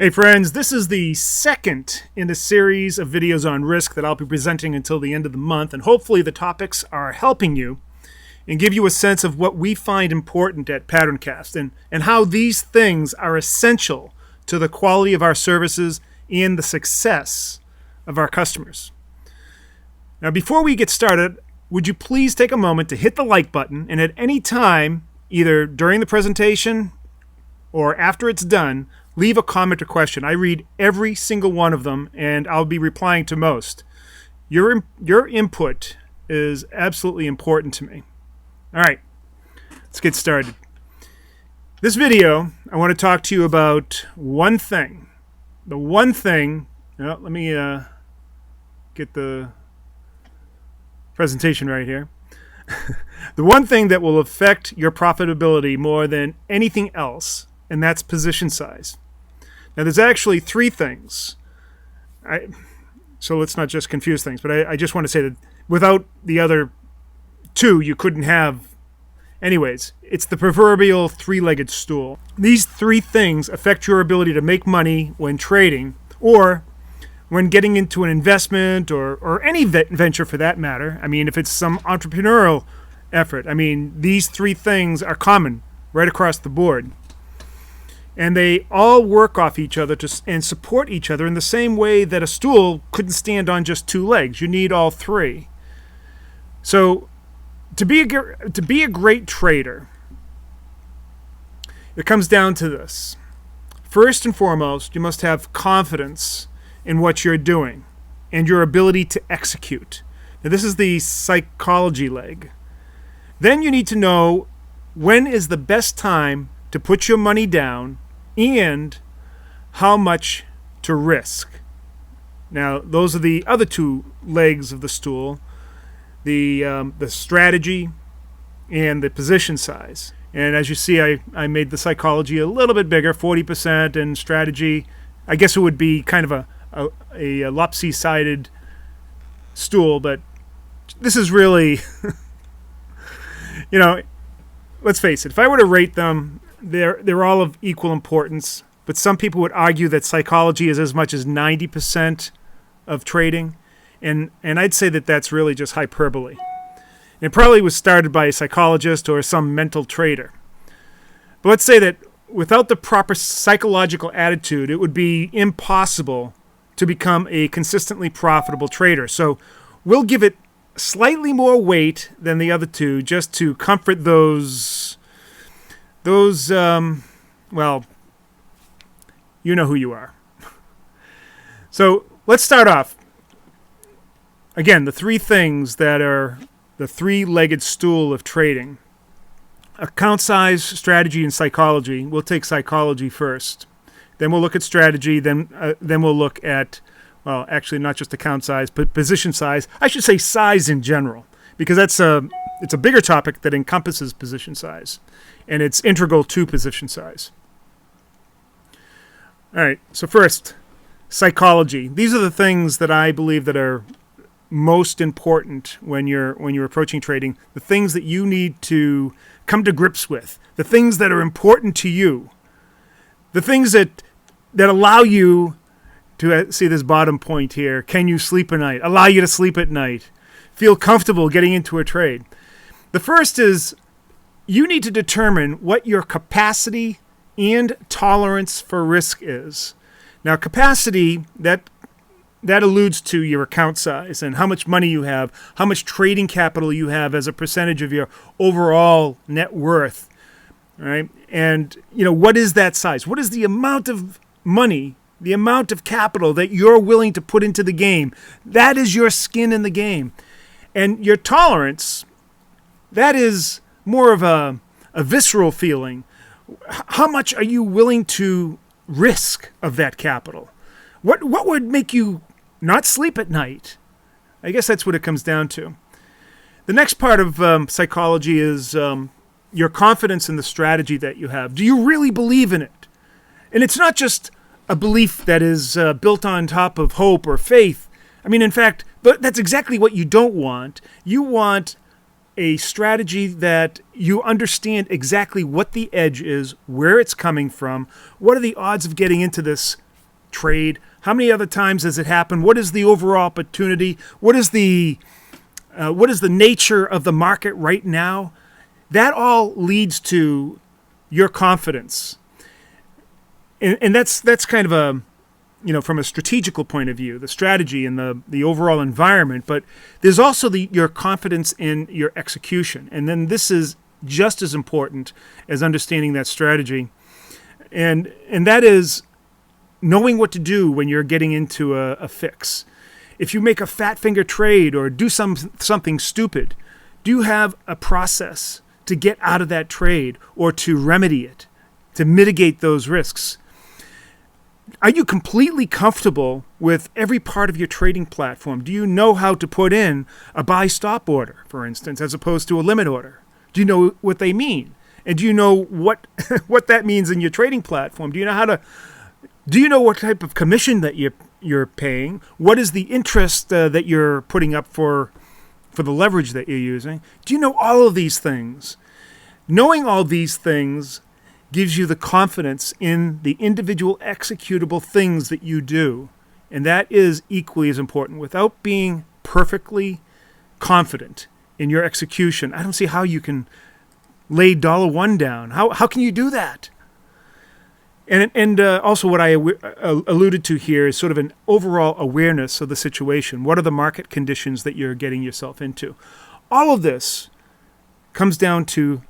Hey friends, this is the second in a series of videos on risk that I'll be presenting until the end of the month, and hopefully the topics are helping you and give you a sense of what we find important at PatternCast and how these things are essential to the quality of our services and the success of our customers. Now, before we get started, would you please take a moment to hit the like button, and at any time, either during the presentation or after it's done, leave a comment or question. I read every single one of them, and I'll be replying to most. Your input is absolutely important to me. All right, let's get started. This video, I want to talk to you about one thing. The one thing, let me get the presentation right here. The one thing that will affect your profitability more than anything else, and that's position size. Now, there's actually three things. So let's not just confuse things, but I just want to say that without the other two, you couldn't have. Anyways, it's the proverbial three-legged stool. These three things affect your ability to make money when trading or when getting into an investment or any venture for that matter. I mean, if it's some entrepreneurial effort, these three things are common right across the board. And they all work off each other and support each other in the same way that a stool couldn't stand on just two legs. You need all three. So to be a great trader, it comes down to this. First and foremost, you must have confidence in what you're doing and your ability to execute. Now, this is the psychology leg. Then you need to know when is the best time to put your money down and how much to risk. Now, those are the other two legs of the stool, the strategy and the position size. And as you see, I made the psychology a little bit bigger, 40%, and strategy, I guess it would be kind of a lopsided stool, but this is really, let's face it, if I were to rate them, they're all of equal importance, but some people would argue that psychology is as much as 90% of trading, and I'd say that that's really just hyperbole. It probably was started by a psychologist or some mental trader. But let's say that without the proper psychological attitude, it would be impossible to become a consistently profitable trader. So we'll give it slightly more weight than the other two just to comfort those well, you know who you are. So let's start off. Again, the three things that are the three-legged stool of trading. Account size, strategy, and psychology. We'll take psychology first. Then we'll look at strategy. Then we'll look at, well, actually not just account size, but position size. I should say size in general, because it's a bigger topic that encompasses position size, and it's integral to position size. All right, so first, psychology. These are the things that I believe that are most important when you're approaching trading, the things that you need to come to grips with, the things that are important to you, the things that allow you to see this bottom point here. Can you sleep at night? Allow you to sleep at night. Feel comfortable getting into a trade. The first is you need to determine what your capacity and tolerance for risk is. Now, capacity, that alludes to your account size and how much money you have, how much trading capital you have as a percentage of your overall net worth, right? And, what is that size? What is the amount of money, the amount of capital that you're willing to put into the game? That is your skin in the game. And your tolerance, that is more of a visceral feeling. How much are you willing to risk of that capital? What would make you not sleep at night? I guess that's what it comes down to. The next part of psychology is your confidence in the strategy that you have. Do you really believe in it? And it's not just a belief that is built on top of hope or faith. In fact, but that's exactly what you don't want. You want a strategy that you understand exactly what the edge is, where it's coming from, what are the odds of getting into this trade? How many other times has it happened? What is the overall opportunity? What is the nature of the market right now? That all leads to your confidence. And that's kind of a, from a strategical point of view, the strategy and the overall environment. But there's also your confidence in your execution. And then this is just as important as understanding that strategy. And that is knowing what to do when you're getting into a fix. If you make a fat finger trade or do something stupid, do you have a process to get out of that trade or to remedy it, to mitigate those risks? Are you completely comfortable with every part of your trading platform? Do you know how to put in a buy-stop order, for instance, as opposed to a limit order? Do you know what they mean? And do you know what that means in your trading platform? Do you know what type of commission that you're paying? What is the interest that you're putting up for the leverage that you're using? Do you know all of these things? Knowing all these things gives you the confidence in the individual executable things that you do. And that is equally as important. Without being perfectly confident in your execution, I don't see how you can lay $1 down. How can you do that? And also what I alluded to here is sort of an overall awareness of the situation. What are the market conditions that you're getting yourself into? All of this comes down to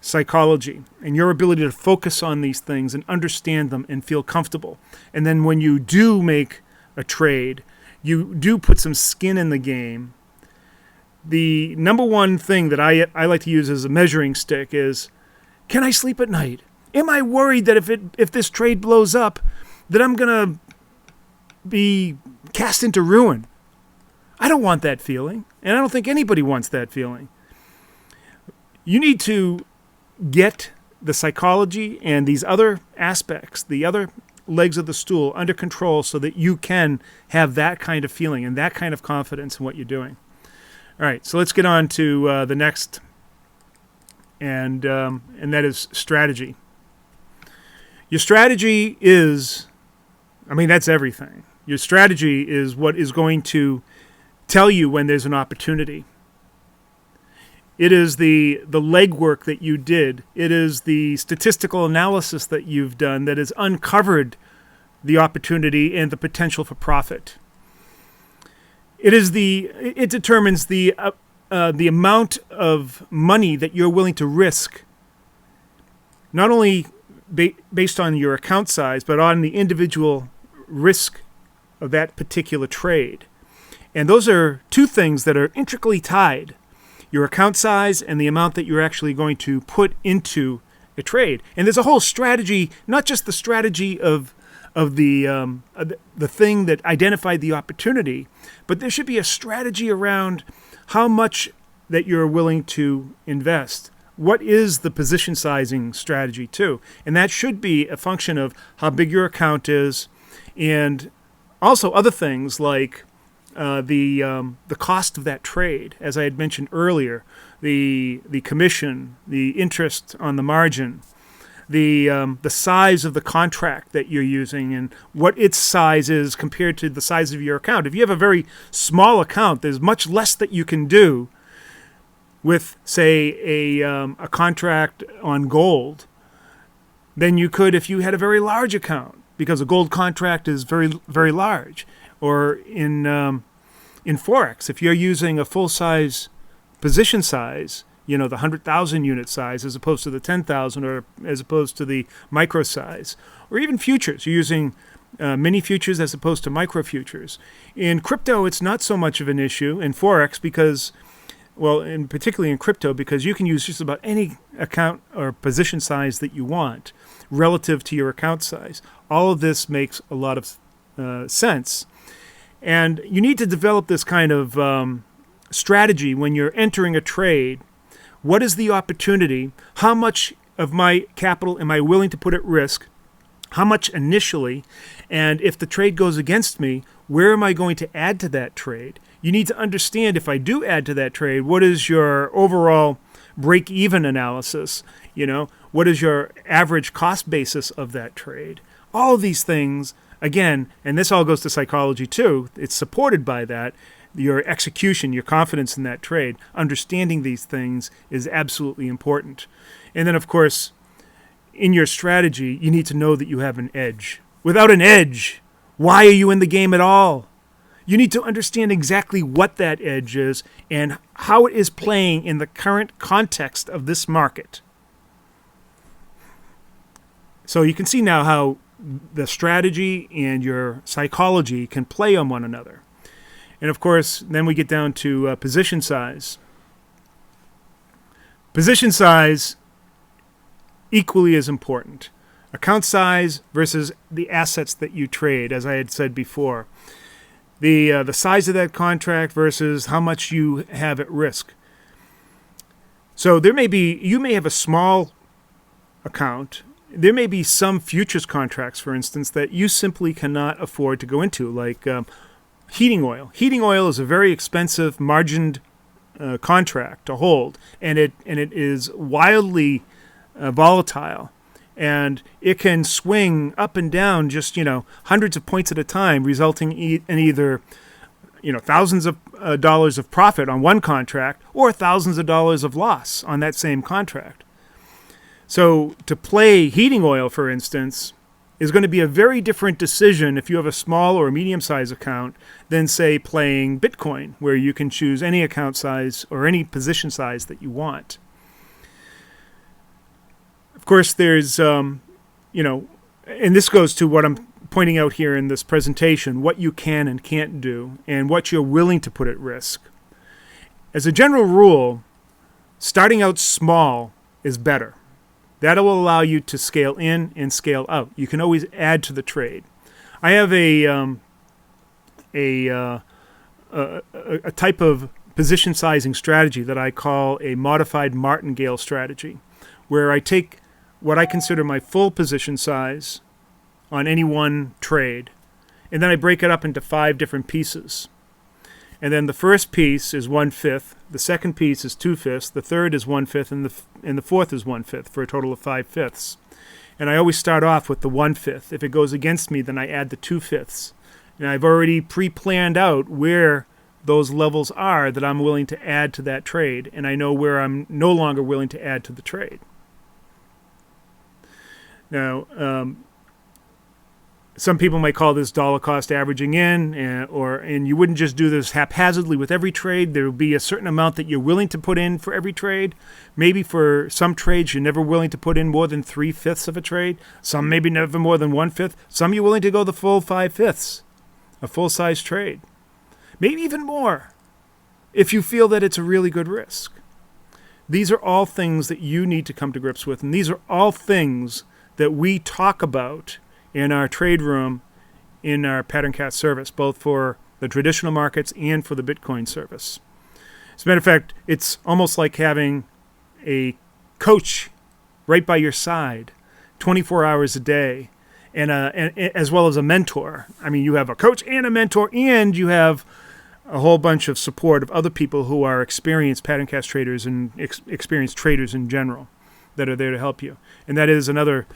psychology and your ability to focus on these things and understand them and feel comfortable. And then when you do make a trade, you do put some skin in the game. The number one thing that I like to use as a measuring stick is, can I sleep at night? Am I worried that if this trade blows up, that I'm going to be cast into ruin? I don't want that feeling, and I don't think anybody wants that feeling. You need to get the psychology and these other aspects, the other legs of the stool, under control so that you can have that kind of feeling and that kind of confidence in what you're doing. All right, so let's get on to the next, and that is strategy. Your strategy is, that's everything. Your strategy is what is going to tell you when there's an opportunity. It is the legwork that you did. It is the statistical analysis that you've done that has uncovered the opportunity and the potential for profit. It determines the amount of money that you're willing to risk, not only based on your account size, but on the individual risk of that particular trade. And those are two things that are intricately tied: your account size and the amount that you're actually going to put into a trade. And there's a whole strategy, not just the strategy of the thing that identified the opportunity, but there should be a strategy around how much that you're willing to invest. What is the position sizing strategy too? And that should be a function of how big your account is, and also other things like the cost of that trade, as I had mentioned earlier, the commission, the interest on the margin, the size of the contract that you're using, and what its size is compared to the size of your account. If you have a very small account, there's much less that you can do with, say, a contract on gold than you could if you had a very large account, because a gold contract is very, very large. Or in Forex, if you're using a full-size position size, the 100,000 unit size as opposed to the 10,000, or as opposed to the micro size, or even futures, you're using mini futures as opposed to micro futures. In crypto, it's not so much of an issue in Forex because, and particularly in crypto, because you can use just about any account or position size that you want relative to your account size. All of this makes a lot of sense. And you need to develop this kind of strategy when you're entering a trade. What is the opportunity? How much of my capital am I willing to put at risk? How much initially? And if the trade goes against me, where am I going to add to that trade? You need to understand, if I do add to that trade, what is your overall break-even analysis? What is your average cost basis of that trade? All of these things again, and this all goes to psychology too, it's supported by that. Your execution, your confidence in that trade, understanding these things is absolutely important. And then, of course, in your strategy, you need to know that you have an edge. Without an edge, why are you in the game at all? You need to understand exactly what that edge is and how it is playing in the current context of this market. So you can see now how the strategy and your psychology can play on one another. And of course, then we get down to position size. Position size, equally as important. Account size versus the assets that you trade, as I had said before. The size of that contract versus how much you have at risk. So you may have a small account. There may be some futures contracts, for instance, that you simply cannot afford to go into, like heating oil. Heating oil is a very expensive margined contract to hold, and it is wildly volatile, and it can swing up and down just hundreds of points at a time, resulting in either thousands of dollars of profit on one contract or thousands of dollars of loss on that same contract. So to play heating oil, for instance, is going to be a very different decision if you have a small or a medium-sized account than, say, playing Bitcoin, where you can choose any account size or any position size that you want. Of course, there's, and this goes to what I'm pointing out here in this presentation, what you can and can't do, and what you're willing to put at risk. As a general rule, starting out small is better. That will allow you to scale in and scale out. You can always add to the trade. I have a type of position sizing strategy that I call a modified martingale strategy, where I take what I consider my full position size on any one trade, and then I break it up into 5 different pieces. And then the first piece is 1/5, the second piece is 2/5, the third is 1/5, and the fourth is 1/5, for a total of 5/5. And I always start off with the 1/5. If it goes against me, then I add the 2/5. And I've already pre-planned out where those levels are that I'm willing to add to that trade, and I know where I'm no longer willing to add to the trade. Now, some people might call this dollar cost averaging in, and you wouldn't just do this haphazardly with every trade. There will be a certain amount that you're willing to put in for every trade. Maybe for some trades you're never willing to put in more than 3/5 of a trade. Some maybe never more than 1/5. Some you're willing to go the full 5/5, a full-size trade. Maybe even more, if you feel that it's a really good risk. These are all things that you need to come to grips with, and these are all things that we talk about in our trade room in our PatternCast service, both for the traditional markets and for the Bitcoin service. As a matter of fact, it's almost like having a coach right by your side 24 hours a day, and as well as a mentor. I mean, you have a coach and a mentor, and you have a whole bunch of support of other people who are experienced PatternCast traders and experienced traders in general that are there to help you. And that is another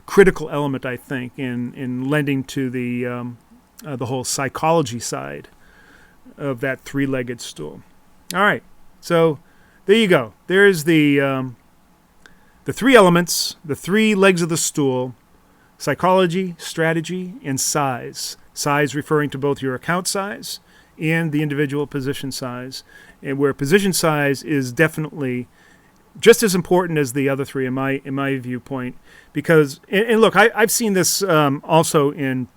critical element, I think, in lending to the whole psychology side of that three-legged stool. All right, so there you go. There's the 3 elements, the 3 legs of the stool: psychology, strategy, and size. Size referring to both your account size and the individual position size, and where position size is definitely just as important as the other 3 in my viewpoint, because and look, I've seen this also in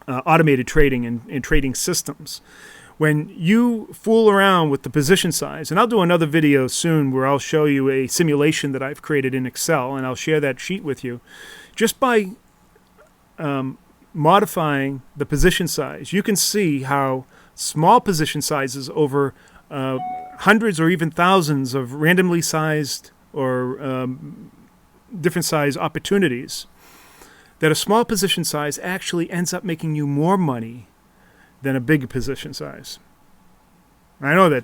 automated trading and in trading systems. When you fool around with the position size, and I'll do another video soon where I'll show you a simulation that I've created in Excel, and I'll share that sheet with you, just by modifying the position size, you can see how small position sizes over hundreds or even thousands of randomly sized or different size opportunities, that a small position size actually ends up making you more money than a big position size. I know that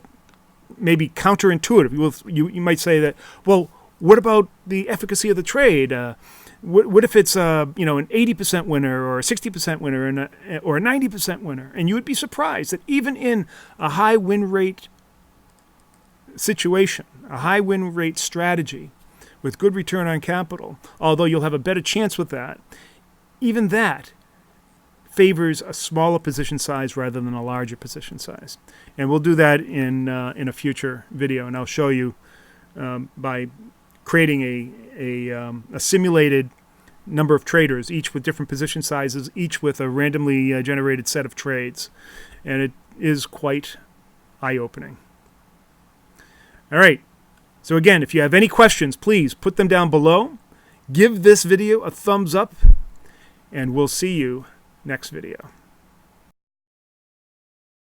may be counterintuitive. You might say that, well, What about the efficacy of the trade? What if it's an 80% winner or a 60% winner or a 90% winner? And you would be surprised that even in a high win rate situation, a high win rate strategy with good return on capital, although you'll have a better chance with that, even that favors a smaller position size rather than a larger position size. And we'll do that in a future video, and I'll show you by creating a simulated number of traders, each with different position sizes, each with a randomly generated set of trades. And it is quite eye-opening. All right. So again, if you have any questions, please put them down below. Give this video a thumbs up, and we'll see you next video.